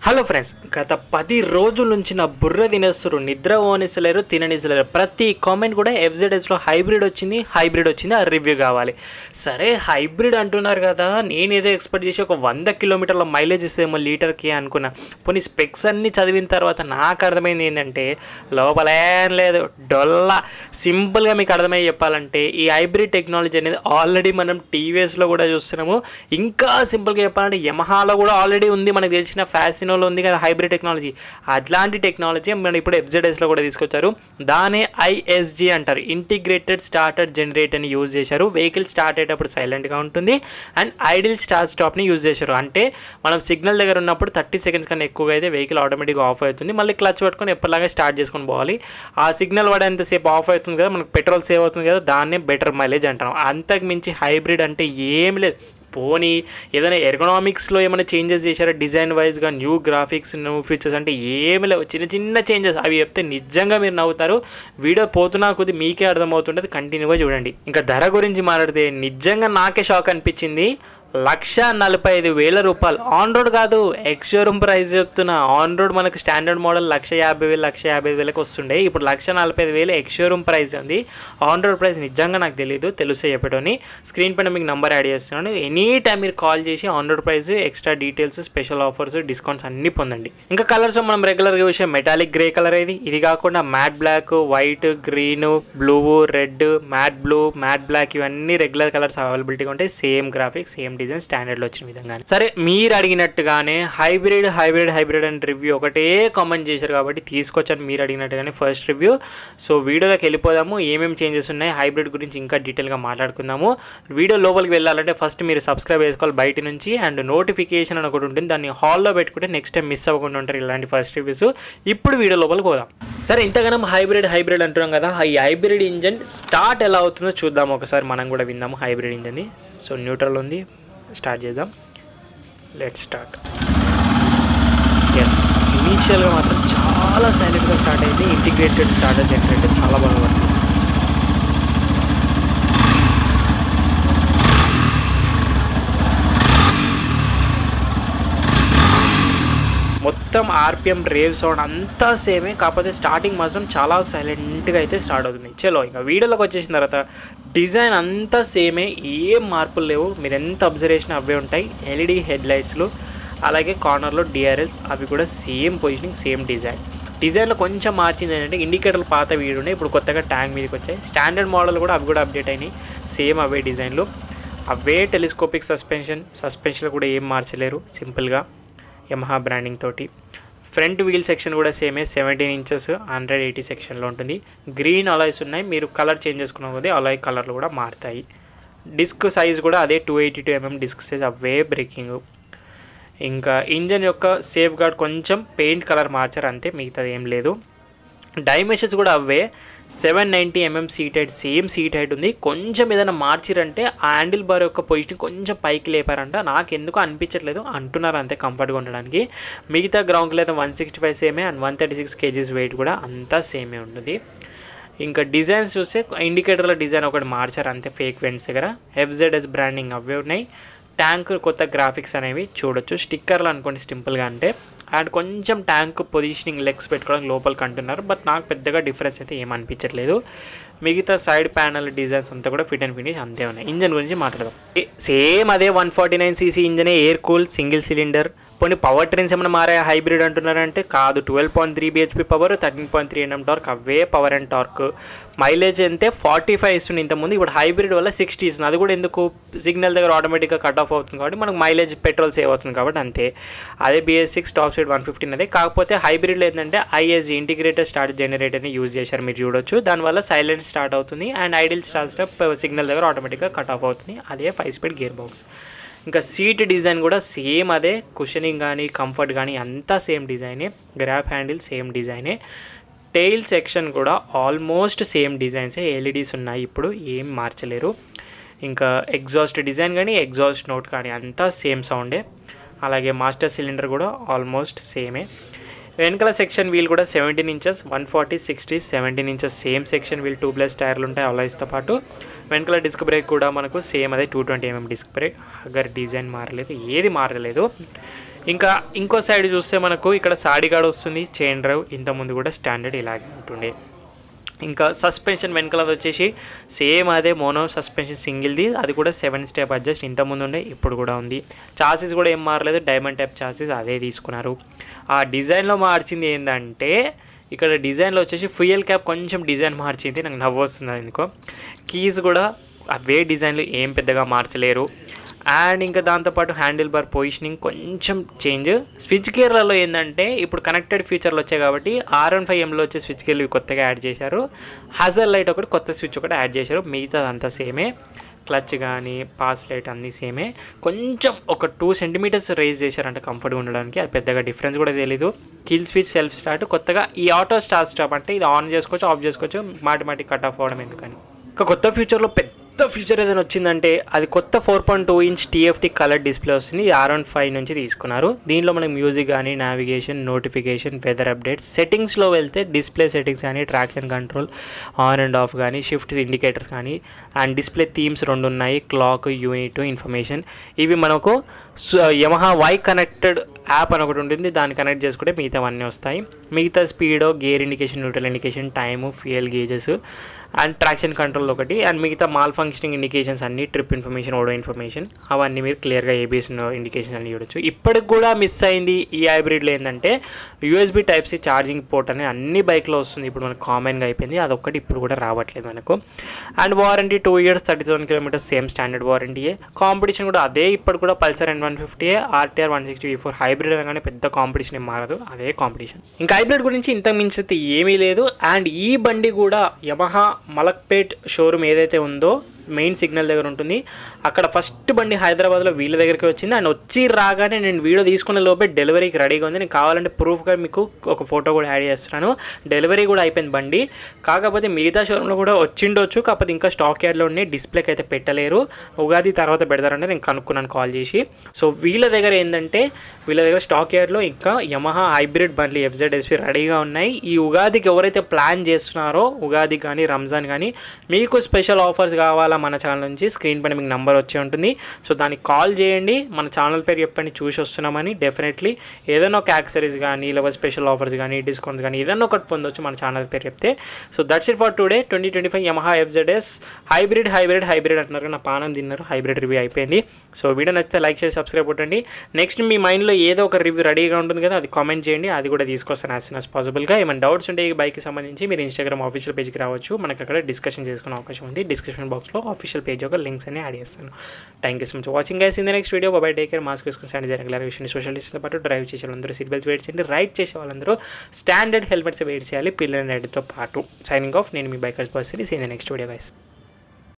Hello friends, గత 10 రోజుల నుంచి నా బుర్ర తినేస్తారు, నిద్ర ఓనిసలేరు, తిననిసలేరు. ప్రతి కామెంట్ కూడా ఎఫ్జెడ్ఎస్లో హైబ్రిడ్ వచ్చింది, ఆ రివ్యూ కావాలి. సరే హైబ్రిడ్ అంటున్నారు కదా, నేను ఏదో ఎక్స్పెక్ట్ చేసి ఒక 100 కిలోమీటర్ల మైలేజ్ ఇస్తేమో లీటర్కి అనుకున్నా. పోనీ స్పెక్స్ అన్నీ చదివిన తర్వాత నాకు అర్థమైంది ఏంటంటే లోపలేం లేదు, డొల్లా. సింపుల్గా మీకు అర్థమయ్యి చెప్పాలంటే ఈ హైబ్రిడ్ టెక్నాలజీ అనేది ఆల్రెడీ మనం టీవీఎస్లో కూడా చూస్తున్నాము. ఇంకా సింపుల్గా చెప్పాలంటే యమహాలో కూడా ఆల్రెడీ ఉంది, మనకు తెలిసిన ఫ్యాసినోలో ఉంది కదా హైబ్రిడ్ టెక్నాలజీ. అట్లాంటి టెక్నాలజీ మనం ఇప్పుడు ఎఫ్జెడ్ఎస్లో కూడా తీసుకొచ్చారు. దానే ఐఎస్జీ అంటారు, ఇంటిగ్రేటెడ్ స్టార్టర్ జనరేట్ అని యూజ్ చేశారు. వెహికల్ స్టార్ట్ అయ్యేటప్పుడు సైలెంట్గా ఉంటుంది అండ్ ఐడిల్ స్టార్ట్ స్టాప్ని యూజ్ చేశారు. అంటే మనం సిగ్నల్ దగ్గర ఉన్నప్పుడు 30 సెకండ్స్ కన్నా ఎక్కువగా అయితే వెహికల్ ఆటోమేటిక్గా ఆఫ్ అవుతుంది. మళ్ళీ క్లచ్ పట్టుకొని ఎప్పటిలాగా స్టార్ట్ చేసుకొని పోవాలి. ఆ సిగ్నల్ పడేంతసేపు ఆఫ్ అవుతుంది కదా, మనకు పెట్రోల్ సేవ్ అవుతుంది కదా, దాన్నే బెటర్ మైలేజ్ అంటాం. అంతకు మించి హైబ్రిడ్ అంటే ఏం లేదు. పోనీ ఏదైనా ఎర్గనామిక్స్లో ఏమైనా చేంజెస్ చేశారో డిజైన్ వైజ్గా, న్యూ గ్రాఫిక్స్, న్యూ ఫీచర్స్ అంటే ఏమి లేవు. చిన్న చేంజెస్ అవి చెప్తే నిజంగా మీరు నవ్వుతారు. వీడియో పోతున్నా కొద్ది మీకే అర్థమవుతుంటుంది, కంటిన్యూగా చూడండి. ఇంకా ధర గురించి మాట్లాడితే నిజంగా నాకే షాక్ అనిపించింది. 1,45,000 రూపాయలు ఆన్ రోడ్ కాదు, ఎక్స్ షోరూమ్ ప్రైస్ చెప్తున్నా. ఆన్ రోడ్ మనకు స్టాండర్డ్ మోడల్ 1,50,000 1,55,000 వస్తుండే. ఇప్పుడు 1,45,000 ఎక్స్ షోరూమ్ ప్రైస్ ఉంది. ఆన్ రోడ్ ప్రైస్ నిజంగా నాకు తెలిస్తే చెప్పేటోని. స్క్రీన్ పైన మీకు నెంబర్ యాడ్ చేస్తున్నాను. ఎనీ టైం మీరు కాల్ చేసి on road price, extra details, special offers, discounts అన్నీ పొందండి. ఇంకా కలర్స్ మనం రెగ్యులర్గా చూసే మెటాలిక్ గ్రే కలర్ ఇది కాకుండా matte black, white, green, blue, red, matte blue, matte black ఇవన్నీ రెగ్యులర్ కలర్స్ అవైలబిలిటీగా ఉంటాయి. సేమ్ గ్రాఫిక్స్, సేమ్ డిజైన్, స్టాండర్డ్లో వచ్చిన విధంగానే. సరే మీరు అడిగినట్టుగానే హైబ్రిడ్ అని రివ్యూ ఒకటే కామెంట్ చేశారు కాబట్టి తీసుకొచ్చాను మీరు అడిగినట్టుగానే ఫస్ట్ రివ్యూ. సో వీడియోలోకి వెళ్ళిపోదాము. ఏమేమి చేంజెస్ ఉన్నాయి హైబ్రిడ్ గురించి ఇంకా డీటెయిల్గా మాట్లాడుకుందాము. వీడియో లోపలికి వెళ్ళాలంటే ఫస్ట్ మీరు సబ్స్క్రైబ్ చేసుకోవాలి బయట నుంచి. అండ్ నోటిఫికేషన్ అని ఒకటి ఉంటుంది, దాన్ని హాల్లో పెట్టుకుంటే నెక్స్ట్ టైం మిస్ అవ్వకుండా ఉంటారు ఇలాంటి ఫస్ట్ రివ్యూస్. ఇప్పుడు వీడియో లోపలికి పోదాం. సరే ఇంతగానం హైబ్రిడ్ అంటున్నాం కదా, ఈ హైబ్రిడ్ ఇంజన్ స్టార్ట్ ఎలా అవుతుందో చూద్దాం ఒకసారి. మనం కూడా విందాము హైబ్రిడ్ ఇంజన్ని. సో న్యూట్రల్ ఉంది, స్టార్ట్ చేద్దాం. Let's start. ఎస్, ఇనీషియల్గా మాత్రం చాలా సైలెంట్గా స్టార్ట్ అయింది. ఇంటిగ్రేటెడ్ స్టార్టర్ జనరేటర్ చాలా బాగా వర్క్ చేస్తుంది. మొత్తం ఆర్పిఎం, రేవ్ సౌండ్ అంతా సేమే, కాకపోతే స్టార్టింగ్ మాత్రం చాలా సైలెంట్గా అయితే స్టార్ట్ అవుతుంది. చలో ఇంకా వీడియోలోకి వచ్చేసిన తర్వాత డిజైన్ అంతా సేమే, ఏం మార్పులు లేవు. మీరు ఎంత అబ్జర్వేషన్ అవే ఉంటాయి. ఎల్ఈడి హెడ్ లైట్స్లు, అలాగే కార్నర్లో డిఆర్ఎల్స్ అవి కూడా సేమ్ పొజిషనింగ్, సేమ్ డిజైన్లో కొంచెం మార్చింది ఏంటంటే ఇండికేటర్లు పాత వీడుండే, ఇప్పుడు కొత్తగా ట్యాంక్ మీదకి వచ్చాయి. స్టాండర్డ్ మోడల్ కూడా అవి కూడా అప్డేట్ అయినాయి, సేమ్ అవే డిజైన్లు, అవే టెలిస్కోపిక్ సస్పెన్షన్ కూడా ఏం మార్చలేరు, సింపుల్గా యమహా బ్రాండింగ్ తోటి. ఫ్రంట్ వీల్ సెక్షన్ కూడా సేమే, 17 ఇంచెస్ 180 సెక్షన్లో ఉంటుంది. గ్రీన్ అలాయ్స్ ఉన్నాయి, మీరు కలర్ చేంజ్ చేసుకున్న కొద్దీ అలాయ్ కలర్లు కూడా మారుతాయి. డిస్క్ సైజ్ కూడా అదే 282 mm డిస్క్ సైజ్, అవే బ్రేకింగ్. ఇంకా ఇంజన్ యొక్క సేఫ్ గార్డ్ కొంచెం పెయింట్ కలర్ మార్చారు అంతే, మిగతాది ఏం లేదు. డైమెన్షన్స్ కూడా అవే, 790 mm seat height, same seat height ఉంది. కొంచెం ఏదైనా మార్చిరంటే ఆ హ్యాండిల్ బార్ యొక్క పొజిషన్ కొంచెం పైకి లేపారంట, నాకు ఎందుకు అనిపించట్లేదు, అంటున్నారు అంతే కంఫర్ట్గా ఉండడానికి. మిగతా గ్రౌండ్లో అయితే 165 సేమే అండ్ 136 kgs వెయిట్ కూడా అంతా సేమే ఉంటుంది. ఇంకా డిజైన్స్ చూస్తే ఇండికేటర్ల డిజైన్ ఒకటి మార్చారు అంతే, ఫేక్ వెంట్స్ దగ్గర. ఎఫ్జెడ్ఎస్ బ్రాండింగ్ అవే ఉన్నాయి. ట్యాంక్ కొత్త గ్రాఫిక్స్ అనేవి చూడొచ్చు. స్టిక్కర్లు అనుకోండి సింపుల్గా అంటే. అండ్ కొంచెం ట్యాంక్ పొజిషనింగ్ లెగ్స్ పెట్టుకోవడానికి లోపలికి అంటున్నారు, బట్ నాకు పెద్దగా డిఫరెన్స్ అయితే ఏమనిపించట్లేదు. మిగతా సైడ్ ప్యానల్ డిజైన్స్ అంతా కూడా ఫిట్ అండ్ ఫినిష్ అంతే ఉన్నాయి. ఇంజన్ గురించి మాట్లాడదాం. సేమ్ అదే 149cc ఇంజనే, ఎయిర్ కూల్, సింగిల్ సిలిండర్. పోనీ పవర్ ట్రైన్స్ ఏమైనా మారాయా హైబ్రిడ్ అంటున్నారంటే కాదు. 12.3 bhp పవర్, 13.3 Nm టార్క్, అవే పవర్ అండ్ టార్క్. మైలేజ్ అంటే 45 ఇస్తుంది ఇంతకుముందు, ఇప్పుడు హైబ్రిడ్ వల్ల 60 ఇస్తుంది. అది కూడా ఎందుకు, సిగ్నల్ దగ్గర ఆటోమేటిక్గా కట్ ఆఫ్ అవుతుంది కాబట్టి మనకు మైలేజ్ పెట్రోల్ సేవ్ అవుతుంది కాబట్టి అంతే. అదే BS6 టాప్ స్పీడ్ 115 అదే. కాకపోతే హైబ్రిడ్లో ఏంటంటే ఐఎస్జీ ఇంటిగ్రేటెడ్ స్టార్ట్ జనరేటర్ని యూజ్ చేశారు, మీరు చూడొచ్చు. దానివల్ల సైలెంట్ స్టార్ట్ అవుతుంది అండ్ ఐడిల్ స్టాప్ సిగ్నల్ దగ్గర ఆటోమేటిక్గా కట్ ఆఫ్ అవుతుంది. అదే 5 స్పీడ్ గేర్ బాక్స్. ఇంకా సీట్ డిజైన్ కూడా సేమ్ అదే, కుషనింగ్ కానీ కంఫర్ట్ కానీ అంతా సేమ్ డిజైనే. గ్రాబ్ హ్యాండిల్ సేమ్ డిజైనే. టెయిల్ సెక్షన్ కూడా ఆల్మోస్ట్ సేమ్ డిజైన్సే, ఎల్ఈడీస్ ఉన్నాయి, ఇప్పుడు ఏం మార్చలేరు. ఇంకా ఎగ్జాస్ట్ డిజైన్ కానీ ఎగ్జాస్ట్ నోట్ కానీ అంతా సేమ్ సౌండే. అలాగే మాస్టర్ సిలిండర్ కూడా ఆల్మోస్ట్ సేమే. వెనకాల సెక్షన్ వీల్ కూడా 17 inches 140 60 17 inches same section wheel, 2+ టైర్లు ఉంటాయి అలాయ్స్తో పాటు. వెనకాల డిస్క్ బ్రేక్ కూడా మనకు సేమ్ అదే 220 mm డిస్క్ బ్రేక్. అగర్ డిజైన్ మారలేదు, ఏది మారలేదు. ఇంకా ఇంకో సైడ్ చూస్తే మనకు ఇక్కడ సాడీ గార్డ్ వస్తుంది, చైన్ డ్రైవ్ ఇంతకుముందు కూడా స్టాండర్డ్ ఇలాగే ఉంటుండే. ఇంకా సస్పెన్షన్ వెనకాలది వచ్చేసి సేమ్ అదే మోనో సస్పెన్షన్ సింగిల్ది, అది కూడా 7 స్టెప్ అడ్జస్ట్ ఇంతకుముందు ఉండే ఇప్పుడు కూడా ఉంది. చాసీస్ కూడా ఏం మారలేదు, డైమండ్ టైప్ చాసీస్ అదే తీసుకున్నారు. ఆ డిజైన్లో మార్చింది ఏంటంటే ఇక్కడ డిజైన్లో వచ్చేసి ఫ్యూయల్ క్యాప్ కొంచెం డిజైన్ మార్చింది, నాకు నవ్వు వస్తుంది ఎందుకో. కీస్ కూడా అవే డిజైన్లు ఏం పెద్దగా మార్చలేరు. అండ్ ఇంకా దాంతోపాటు హ్యాండిల్ బార్ పొజిషనింగ్ కొంచెం చేంజ్. స్విచ్ గేర్లలో ఏంటంటే ఇప్పుడు కనెక్టెడ్ ఫీచర్లు వచ్చాయి కాబట్టి R15Mలో వచ్చే స్విచ్ గేర్లు కొత్తగా యాడ్ చేశారు. హజర్ లైట్ ఒకటి కొత్త స్విచ్ ఒకటి యాడ్ చేశారు, మిగతాదంతా సేమే. క్లచ్ కానీ పాస్ లైట్ అన్నీ సేమే. కొంచెం ఒక 2 సెంటీమీటర్స్ రైజ్ చేశారంటే కంఫర్ట్గా ఉండడానికి, అది పెద్దగా డిఫరెన్స్ కూడా తెలీదు. కిల్ స్విచ్ సెల్ఫ్ స్టార్ట్ కొత్తగా. ఈ ఆటో స్టాప్ అంటే ఇది ఆన్ చేసుకోవచ్చు ఆఫ్ చేసుకోవచ్చు, మాటి కట్ ఆఫ్ అవ్వడం ఎందుకని. ఇంకా కొత్త ఫ్యూచర్లో పెద్ద ఫీచర్ ఏదైనా వచ్చిందంటే అది కొత్త 4.2 ఇంచ్ TFT కలర్ డిస్ప్లే వస్తుంది. ఇది R15 నుంచి తీసుకున్నారు. దీనిలో మనకి మ్యూజిక్ కానీ నావిగేషన్, నోటిఫికేషన్, వెదర్ అప్డేట్స్, సెట్టింగ్స్లో వెళ్తే డిస్ప్లే సెట్టింగ్స్ కానీ traction control, on and of కానీ, షిఫ్ట్ ఇండికేటర్స్ కానీ, అండ్ డిస్ప్లే థీమ్స్ 2 ఉన్నాయి, క్లాక్, యూనిట్, ఇన్ఫర్మేషన్. ఇవి మనకు యమహా వై కనెక్టెడ్ యాప్ అని ఒకటి ఉంటుంది, దాన్ని కనెక్ట్ చేసుకుంటే మిగతావన్నీ వస్తాయి. మిగతా speed, gear indication, neutral indication, time, fuel gauges and traction control ఒకటి, అండ్ మిగతా మాల్ ఫంక్షనింగ్ ఇండికేషన్స్ అన్ని, ట్రిప్ ఇన్ఫర్మేషన్, ఓడో ఇన్ఫర్మేషన్ అవన్నీ మీరు క్లియర్గా ABS ఇండికేషన్ అన్ని చూడొచ్చు. ఇప్పటికి కూడా మిస్ అయింది ఈ హైబ్రిడ్లో ఏంటంటే USB Type-C ఛార్జింగ్ పోర్ట్ అనేది అన్ని బైక్లో వస్తుంది, ఇప్పుడు మనకు కామన్గా అయిపోయింది, అదొక్కటి ఇప్పుడు కూడా రావట్లేదు మనకు. And warranty 2 years 37 kilometers same standard వారంటీయే. కాంపిటీషన్ కూడా అదే, ఇప్పుడు కూడా Pulsar N150, RTR 160V4 hybrid అనగానే పెద్ద కాంపిటీషన్ ఏం మారదు, అదే కాంపిటీషన్. ఇంకా హైబ్రిడ్ గురించి ఇంతకు మించితే ఏమీ లేదు. అండ్ ఈ బండి కూడా యమహా మలక్పేట్ షోరూమ్ ఏదైతే ఉందో మెయిన్ సిగ్నల్ దగ్గర ఉంటుంది, అక్కడ ఫస్ట్ బండి హైదరాబాద్లో వీళ్ళ దగ్గరికి వచ్చింది. అండ్ వచ్చి రాగానే నేను వీడియో తీసుకునే లోపే డెలివరీకి రెడీగా ఉంది. నేను కావాలంటే ప్రూఫ్గా మీకు ఒక ఫోటో కూడా యాడ్ చేస్తున్నాను. డెలివరీ కూడా అయిపోయింది బండి, కాకపోతే మిగతా షోరూంలో కూడా వచ్చిండొచ్చు, కాకపోతే ఇంకా స్టాక్ యార్డ్లో ఉన్నాయి, డిస్ప్లేకి అయితే పెట్టలేరు, ఉగాది తర్వాత పెడతారంటే నేను కనుక్కున్నాను కాల్ చేసి. సో వీళ్ళ దగ్గర ఏంటంటే వీళ్ళ దగ్గర స్టాక్ యార్డ్లో ఇంకా యమహా హైబ్రిడ్ బండ్లు FZSV రెడీగా ఉన్నాయి. ఈ ఉగాదికి ఎవరైతే ప్లాన్ చేస్తున్నారో, ఉగాది కానీ రంజాన్ కానీ మీకు స్పెషల్ ఆఫర్స్ కావాలా మన ఛానల్ నుంచి, స్క్రీన్ పైన మీకు నెంబర్ వచ్చి ఉంటుంది. సో దానికి కాల్ చేయండి, మన ఛానల్ పేరు చెప్పండి చూసి వస్తున్నామని. డెఫినెట్లీ ఏదైనా ఒక యాక్సరీస్ కానీ లేకపోతే స్పెషల్ ఆఫర్స్ కానీ డిస్కౌంట్స్ కానీ ఏదైనా ఒకటి పొందొచ్చు మన ఛానల్ పేరు చెప్తే. So that's it for today 2025 Yamaha FZS hybrid అంటున్నారు, నా పానం తిన్నారు. హైబ్రిడ్ రివ్యూ అయిపోయింది. సో వీడియో నచ్చితే లైక్ చేసి సబ్స్క్రైబ్ కొట్టండి. నెక్స్ట్ మీ మైండ్లో ఏదో ఒక రివ్యూ రెడీగా ఉంటుంది కదా, అది కామెంట్ చేయండి, అది కూడా తీసుకొస్తాను యాజ్ సూన్ యాజ్ పాసిబుల్గా. ఏమైనా డౌట్స్ ఉంటే ఈ బైక్కి సంబంధించి మీరు Instagram ఆఫీషియల్ పేజ్కి రావచ్చు, మనకి అక్కడ డిస్కషన్ చేసుకునే అవకాశం ఉంది. డిస్క్రిప్షన్ బాక్స్లో ఆఫీషియల్ పేజ్ యొక్క లింక్స్ అన్ని యాడ్ చేస్తాను. Thank you so much watching guys. In the next video bye take care. Mask వేసుకుని స్టాండ్ రెగ్యులర్ విషయాన్ని సోషల్ డిస్టెన్స్ పాటు డ్రైవ్ చేసే వాళ్ళందరూ సీట్ బెల్ట్స్ వెయిట్ చేయండి, రైడ్ చేసే వాళ్ళందరూ స్టాండర్డ్ హెల్మెట్స్ వెయిట్ చేయాలి పిల్లల రైడ్తో పాటు. సైనింగ్ ఆఫ్, నేను మీ bikers person. In the next video guys.